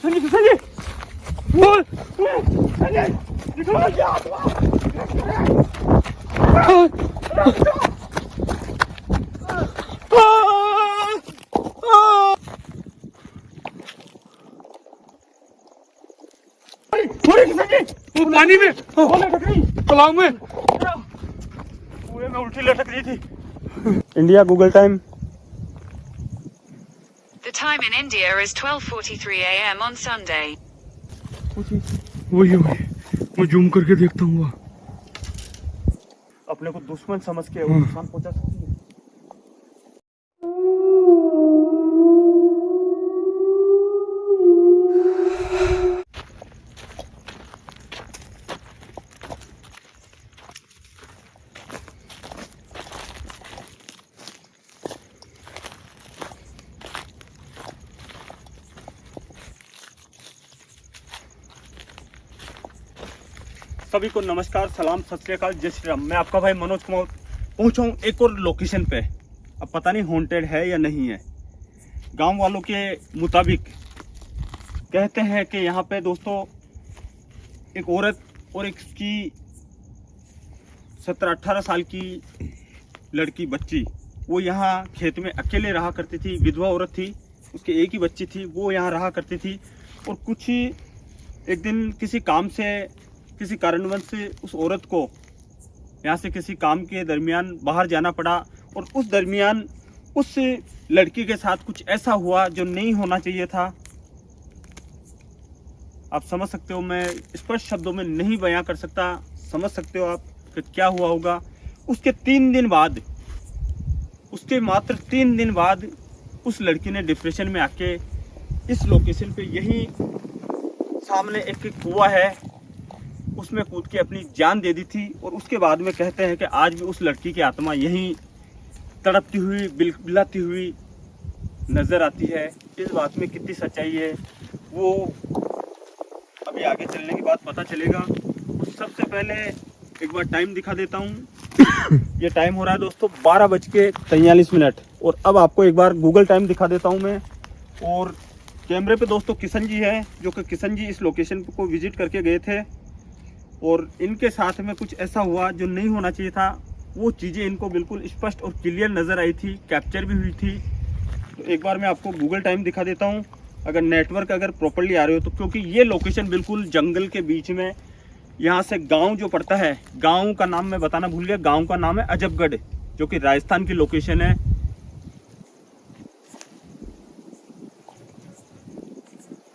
संजय बोल संजय निकलो यार वो पानी में तालाब में कुएं में उल्टी लटक रही थी। India Google time. The time in India is 12:43 a.m. on Sunday. वही मैं जूम करके देखता हूँ। अपने को दुश्मन समझ के वो नुकसान पहुंचा सकती है। सभी को नमस्कार, सलाम, सत श्री अकाल, जय श्री राम। मैं आपका भाई मनोज कुमार पहुंचा हूं एक और लोकेशन पे। अब पता नहीं हॉन्टेड है या नहीं है। गांव वालों के मुताबिक कहते हैं कि यहाँ पे दोस्तों एक औरत और एक की 17-18 साल की लड़की बच्ची वो यहाँ खेत में अकेले रहा करती थी। विधवा औरत थी, उसकी एक ही बच्ची थी, वो यहाँ रहा करती थी। और कुछ ही एक दिन किसी काम से, किसी कारणवश से उस औरत को यहाँ से किसी काम के दरमियान बाहर जाना पड़ा। और उस दरमियान उस लड़की के साथ कुछ ऐसा हुआ जो नहीं होना चाहिए था। आप समझ सकते हो, मैं स्पष्ट शब्दों में नहीं बयां कर सकता। समझ सकते हो आप कि क्या हुआ होगा। उसके 3 दिन बाद, उसके मात्र 3 दिन बाद उस लड़की ने डिप्रेशन में आके इस लोकेशन पे, यही सामने एक कुआं है, उसमें कूद के अपनी जान दे दी थी। और उसके बाद में कहते हैं कि आज भी उस लड़की की आत्मा यहीं तड़पती हुई, बिलबिलाती हुई नजर आती है। इस बात में कितनी सच्चाई है वो अभी आगे चलने के बाद पता चलेगा। सबसे पहले एक बार टाइम दिखा देता हूँ। ये टाइम हो रहा है दोस्तों 12:43। और अब आपको एक बार गूगल टाइम दिखा देता हूँ मैं। और कैमरे पे दोस्तों किशन जी है, जो कि किशन जी इस लोकेशन को विजिट करके गए थे। और इनके साथ में कुछ ऐसा हुआ जो नहीं होना चाहिए था। वो चीज़ें इनको बिल्कुल स्पष्ट और क्लियर नज़र आई थी, कैप्चर भी हुई थी। तो एक बार मैं आपको गूगल टाइम दिखा देता हूँ, अगर नेटवर्क अगर प्रॉपर्ली आ रहे हो तो। क्योंकि ये लोकेशन बिल्कुल जंगल के बीच में, यहाँ से गांव जो पड़ता है, गांव का नाम मैं बताना भूल गया। गांव का नाम है अजबगढ़, जो कि राजस्थान की लोकेशन है।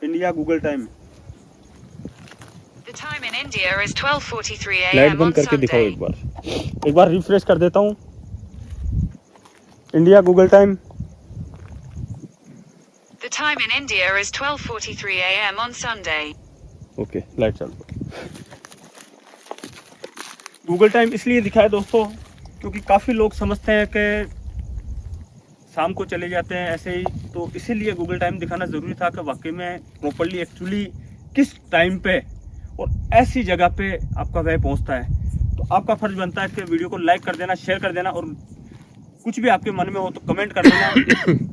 India Google time. The time in India is 12:43 light a.m. बंद on करके दिखाओ Sunday. एक बार रिफ्रेश कर देता हूँ। India Google time. The time in India is 12:43 a.m. on Sunday. Okay, light चालू। गूगल टाइम इसलिए दिखाया दोस्तों क्योंकि काफ़ी लोग समझते हैं कि शाम को चले जाते हैं ऐसे ही, तो इसीलिए गूगल टाइम दिखाना ज़रूरी था कि वाकई में प्रॉपर्ली एक्चुअली किस टाइम पे और ऐसी जगह पे आपका वह पहुंचता है। तो आपका फर्ज बनता है कि वीडियो को लाइक कर देना, शेयर कर देना, और कुछ भी आपके मन में हो तो कमेंट कर देना।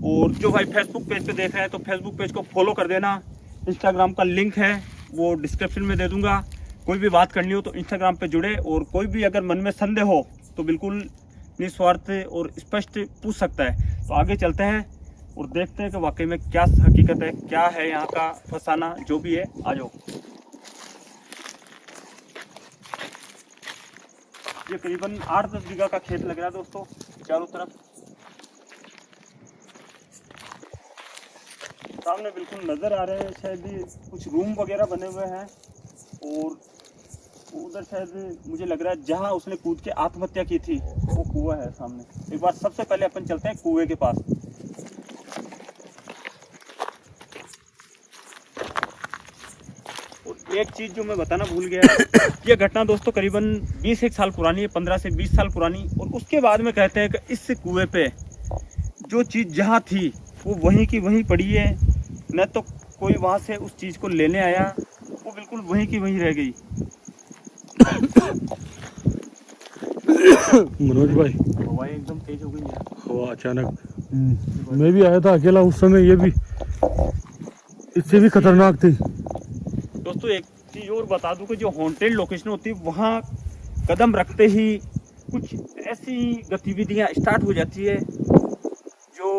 और जो भाई फेसबुक पेज पे देख रहे हैं तो फेसबुक पेज को फॉलो कर देना। इंस्टाग्राम का लिंक है वो डिस्क्रिप्शन में दे दूंगा। कोई भी बात करनी हो तो इंस्टाग्राम पे जुड़े। और कोई भी अगर मन में संदेह हो तो बिल्कुल निस्वार्थ और स्पष्ट पूछ सकता है। तो आगे चलते हैं और देखते हैं कि वाकई में क्या हकीकत है, क्या है यहाँ का फसाना, जो भी है। आ जाओ। ये करीबन 8-10 बीघा का खेत लग रहा है दोस्तों, चारों तरफ। सामने बिल्कुल नजर आ रहे हैं, शायद कुछ रूम वगैरह बने हुए हैं। और उधर शायद मुझे लग रहा है जहां उसने कूद के आत्महत्या की थी वो कुआं है सामने। एक बार सबसे पहले अपन चलते हैं कुएं के पास। और एक चीज जो मैं बताना भूल गया, ये घटना दोस्तों करीबन 20 साल पुरानी है, 15 से 20 साल पुरानी। और उसके बाद में कहते हैं कि इस कुएं पे जो चीज जहां थी वो वहीं की वहीं पड़ी है। न तो कोई वहां से उस चीज को लेने आया, वो बिल्कुल वहीं की वहीं रह गई। मनोज भाई, हवाएं एकदम तेज हो गई है। हवा अचानक। मैं भी आया था अकेला उस समय। ये भी इससे भी खतरनाक थी। दोस्तों एक चीज और बता दूं कि जो हॉन्टेड लोकेशन होती है वहाँ कदम रखते ही कुछ ऐसी गतिविधियां स्टार्ट हो जाती है जो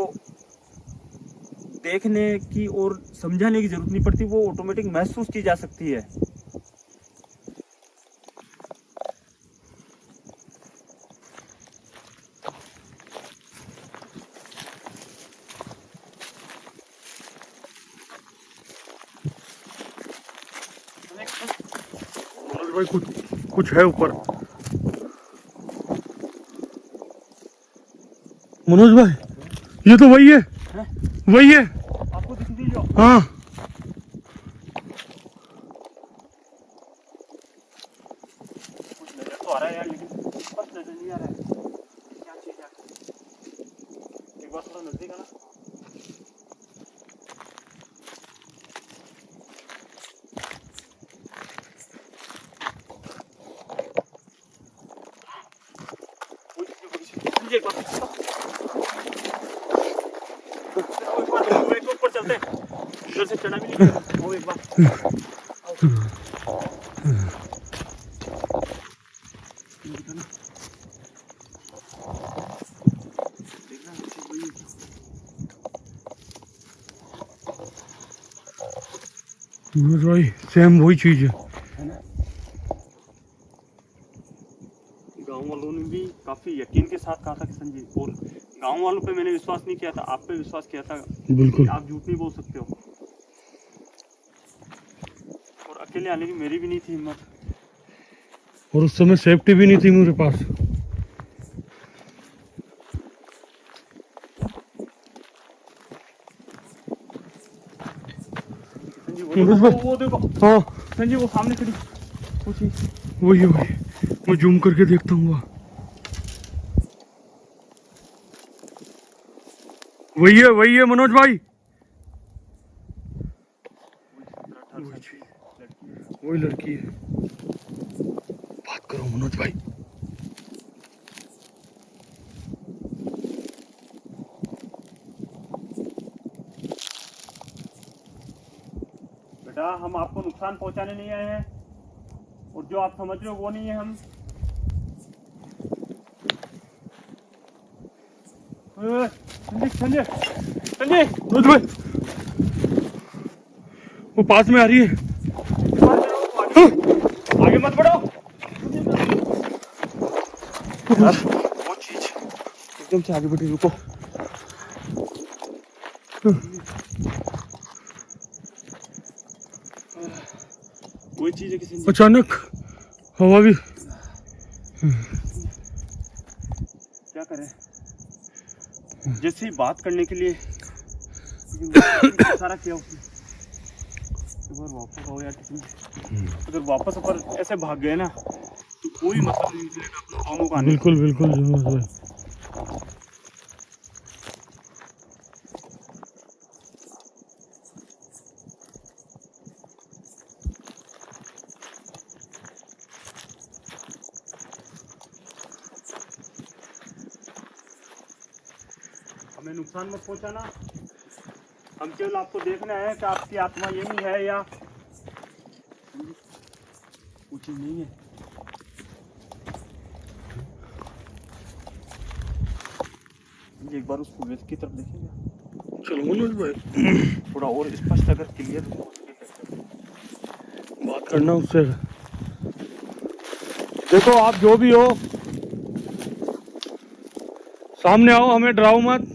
देखने की और समझाने की जरूरत नहीं पड़ती, वो ऑटोमेटिक महसूस की जा सकती है। मनोज भाई कुछ है ऊपर। मनोज भाई ये तो वही है, वही है। आपको दिख दीजिए। हाँ कुछ नजर तो आ रहा है यार, लेकिन बस नजर नहीं आ रहा है क्या चीज है। एक बार थोड़ा नजदीक आना। एक बार ऊपर चलते हैं, इधर से चढ़ा भी नहीं है। वो एक बार मनोज भाई सेम वही चीज है। गांव वालों ने भी काफी यकीन के साथ कहा था कि संजीव, और गांव वालों पे मैंने विश्वास नहीं किया था, आप पे विश्वास किया था। बिल्कुल। आप झूठ नहीं बोल सकते हो। और अकेले आने की मेरी भी नहीं थी हिम्मत, और उस समय सेफ्टी भी नहीं थी मेरे पास। संजीव वो देखो, हाँ संजीव वो सामने खड़ी वो चीज। वही वही, मैं जूम करके देखता हूँ। वही है मनोज भाई, वही लड़की है। बात करो मनोज भाई। बेटा हम आपको नुकसान पहुंचाने नहीं आए हैं, और जो आप समझ रहे हो वो नहीं है हम। संजय संजय मनोज भाई वो पास में आ रही है। आगे मत बढ़ो। वो चीज एकदम से आगे बढ़ी, रुको। वही चीज है कि संजय अचानक हवा भी। क्या करें, जैसे ही बात करने के लिए सारा किया उसने। एक बार वापस आओ यार, अगर वापस अपन ऐसे भाग गए ना तो कोई मतलब नहीं निकलेगा अपने दोनों का। बिल्कुल बिल्कुल मनोज भाई। हमें नुकसान मत पहुंचाना, हम केवल आपको देखना है कि आपकी आत्मा यही है या कुछ नहीं है। एक बार उस वेद की तरफ देखेंगे। चलो मनोज भाई, थोड़ा और स्पष्ट अगर क्लियर बात करना उससे। देखो आप जो भी हो, सामने आओ, हमें डराओ मत।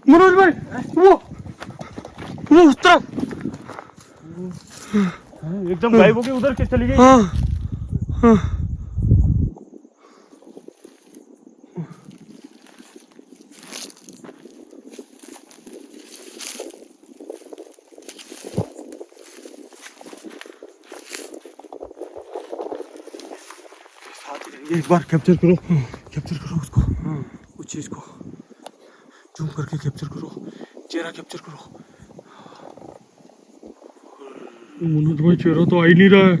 मनोज भाई वो उस तरफ एकदम गायब हो गई, उधर किस चली गई। हाँ हाँ। एक बार कैप्चर करो, कैप्चर करो उसको, उस चीज को जूम करके कैप्चर करो, चेहरा कैप्चर करो। मनोज भाई चेहरा तो आ ही नहीं रहा है।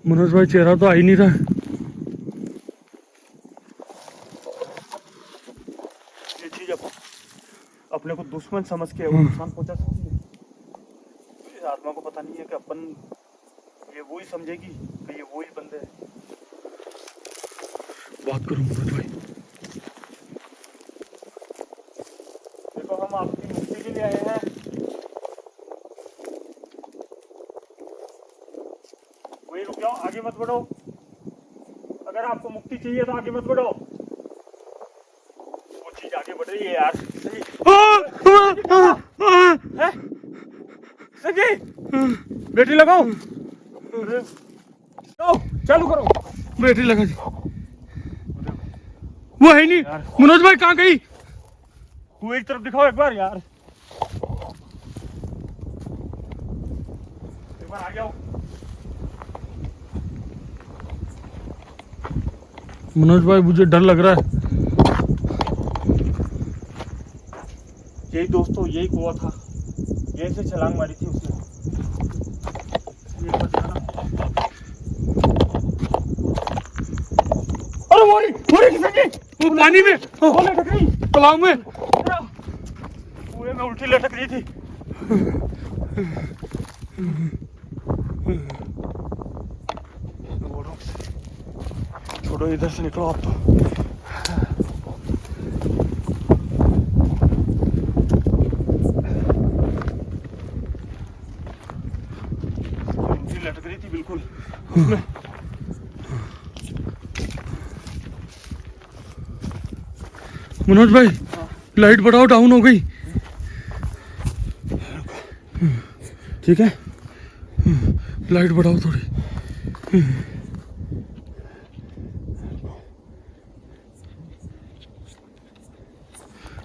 मनोज भाई चेहरा तो आ ही नहीं रहा है। ये चीज अपने को दुश्मन समझ के वो नुकसान पहुंचा सकती है। इस आत्मा को पता नहीं है कि अपन ये वो ही समझेगी कि ये वो ही बंदे है। बात करो मनोज भाई। देखो हम आपकी मुक्ति के लिए आए हैं। वही रुक जाओ, आगे मत बढ़ो। अगर आपको मुक्ति चाहिए तो आगे मत बढ़ो। वो चीज आगे बढ़ रही है यार। सही है? सही बैटरी लगाओ। चालू करो। बैटरी लगा दी। वो है नहीं। मनोज भाई कहाँ गई? तू एक तरफ दिखाओ एक बार यार। एक बार आ जाओ। मनोज भाई मुझे डर लग रहा है। यही दोस्तों, यही कुआं था। यहीं से छलांग मारी थी उसने। ये बात है ना। अरे मोरी किसने की? वो पानी में, वो लटक रही तालाब में। कुएं में उल्टी लटक रही थी। छोड़ो, इधर से निकलो आप तो। उल्टी लटक रही थी बिल्कुल उसमें। मनोज भाई लाइट बढ़ाओ, डाउन हो गई। ठीक है, लाइट बढ़ाओ थोड़ी।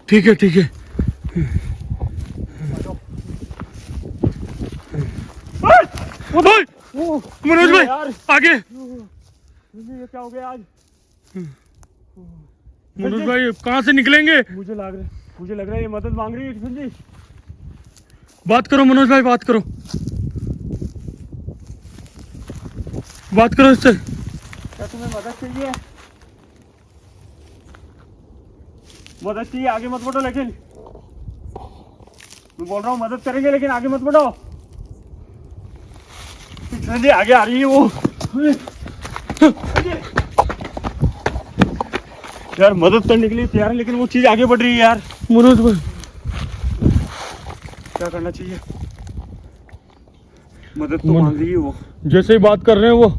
ठीक है ठीक है। मनोज भाई यार आगे। ये क्या हो गया आज? मनोज भाई कहाँ से निकलेंगे? मुझे लग रहा है ये मदद मांग रही है किशन जी। बात करो मनोज भाई, बात करो, बात करो इससे। क्या तुम्हें मदद चाहिए? मदद चाहिए, आगे मत बढ़ो। लेकिन मैं बोल रहा हूँ मदद करेंगे, लेकिन आगे मत बढ़ो। किशन जी आगे आ रही है वो। यार मदद करने के लिए तैयार है, लेकिन वो चीज आगे बढ़ रही है यार। मनोज भाई क्या करना चाहिए? मदद तो मांग रही है वो। जैसे ही बात कर रहे हैं वो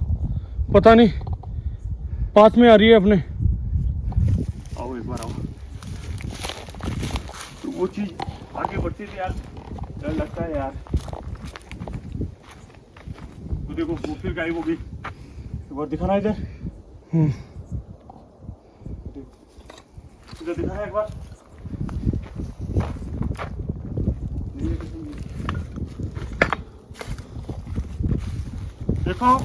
पता नहीं पास में आ रही है अपने। आओ एक बार आओ। तो वो चीज आगे बढ़ती थी यार, डर लगता है यार। तो देखो वो फिर गायब हो गई। एक बार दिखाना इधर, इधर दिखाना एक बार। देखो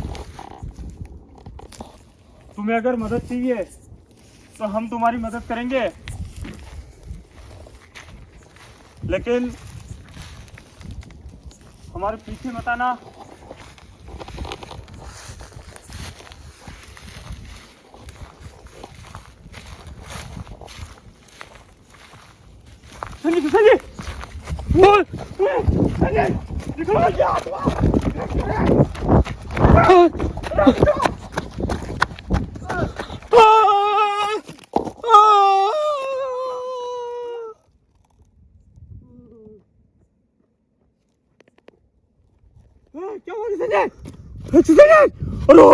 तुम्हें अगर मदद चाहिए तो हम तुम्हारी मदद करेंगे, लेकिन हमारे पीछे मत आना। संजय संजय क्या हुआ संजय? संजय अरे